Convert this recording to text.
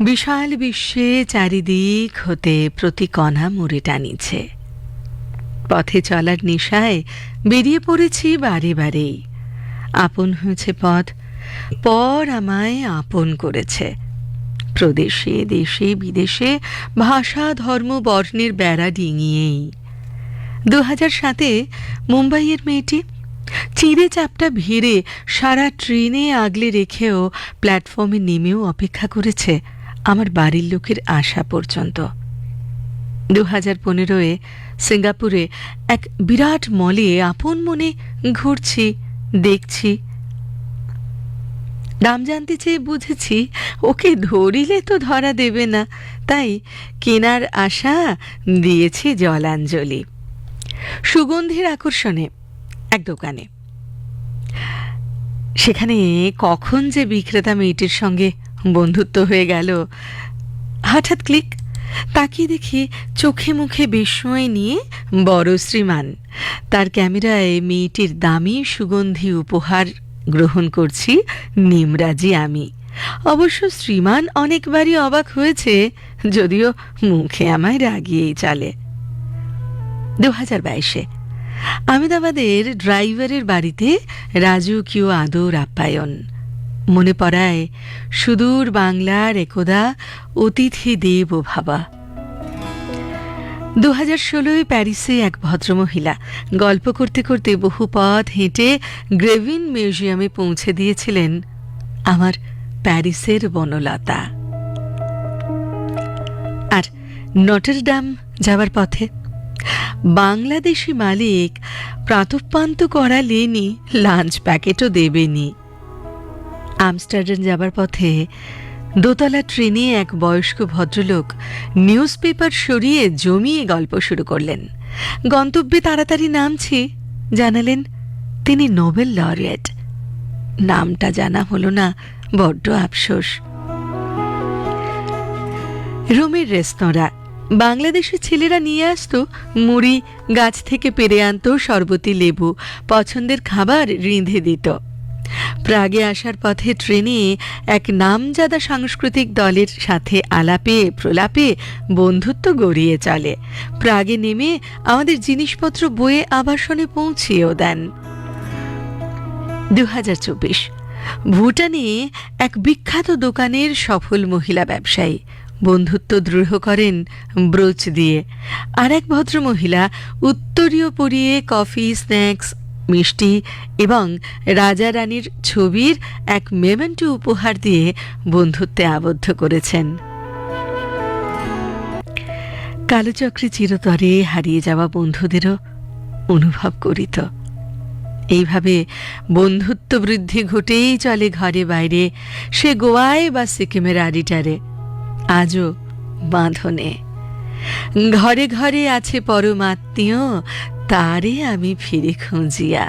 বিশাল বিশ্বে চারিদিক হতে প্রতি কণা মুড়ে টানিছে। পথে চলার নেশায় বেরিয়ে পড়েছি বারে বারেই। আপন হয়েছে পথ, পর আমায় আপন করেছে। প্রদেশে দেশে বিদেশে ভাষা ধর্ম বর্ণের বেড়া ডিঙিয়েই 2007-এ মুম্বাইয়ের মেয়েটি চিঁড়ে চাপটা ভিড়ে সারা ট্রেনে আগলে রেখেও প্ল্যাটফর্মে নেমেও অপেক্ষা করেছে আমার বাড়ির লোকের আসা পর্যন্ত। 2015-এ সিঙ্গাপুরে এক বিরাট মলে আপন মনে ঘুরছি, দেখছি। দাম জানতে চেয়ে বুঝেছি ওকে ধরিলে তো ধরা দেবে না, তাই কেনার আশা দিয়েছি জলাঞ্জলি। সুগন্ধির আকর্ষণে এক দোকানে, সেখানে কখন যে বিক্রেতা মেয়েটির সঙ্গে বন্ধুত্ব হয়ে গেল। হঠাৎ ক্লিক, তাকিয়ে দেখি চোখে মুখে বিস্ময় নিয়ে বড় শ্রীমান তার ক্যামেরায় মেয়েটির দামি সুগন্ধি উপহার গ্রহণ করছি নিমরাজি আমি। অবশ্য শ্রীমান অনেকবারই অবাক হয়েছে, যদিও মুখে আমায় রাগিয়েই চলে। 2022-এ আহমেদাবাদের ড্রাইভারের বাড়িতে রাজকীয় আদর আপ্যায়ন। মনে পড়ায় সুদূর বাংলার একদা অতিথি দেব ভাবা। 2016-এ প্যারিসে এক ভদ্রমহিলা গল্প করতে করতে বহু পথ হেঁটে গ্রেভিন মিউজিয়ামে পৌঁছে দিয়েছিলেন আমার প্যারিসের বনলতা। আর নটরডাম যাওয়ার পথে বাংলাদেশি মালিক প্রাতঃপান্ত করালেনি, লাঞ্চ প্যাকেটও দেবেনি। আমস্টারডাম যাবার পথে দোতলা ট্রেনে এক বয়স্ক ভদ্রলোক নিউজ পেপার সরিয়ে জমিয়ে গল্প শুরু করলেন। গন্তব্যে তাড়াতাড়ি নামছি, জানালেন তিনি নোবেল লরিয়েট। নামটা জানা হলো না, বড্ড আফসোস। রোমের রেস্তোরাঁ, বাংলাদেশি ছেলেরা নিয়ে আসতো মুড়ি, গাছ থেকে পেরে আনতো শরবতি লেবু, পছন্দের খাবার রেঁধে দিত। প্রাগে আসার পথে ট্রেনে এক নামজাদা সাংস্কৃতিক দলের সাথে আলাপে প্রলাপে বন্ধুত্ব গড়িয়ে চলে। প্রাগে নেমে আমাদের জিনিসপত্র বয়ে আবাসনে পৌঁছিয়েও দেন। 2024 ভুটানে এক বিখ্যাত দোকানের সফল মহিলা ব্যবসায়ী বন্ধুত্ব দৃঢ় করেন ব্রোচ দিয়ে। আর এক ভদ্রমহিলা উত্তরীয় পরিয়ে কফি, স্ন্যাক্স, মিষ্টি এবং রাজা রানীর ছবির এক মেমেন্টো উপহার দিয়ে বন্ধুত্বে আবদ্ধ করেছেন। কালচক্রে চিরতরে হারিয়ে যাওয়া বন্ধুদেরও অনুভব করিত। এইভাবে বন্ধুত্ব বৃদ্ধি ঘটেই চলে ঘরে বাইরে, সে গোয়ায় বা সিকিমের আডিটারে। আজও বাঁধনে ঘরে ঘরে আছে পরমাত্মীয়, তারে আমি ফিরে খুঁজিয়া।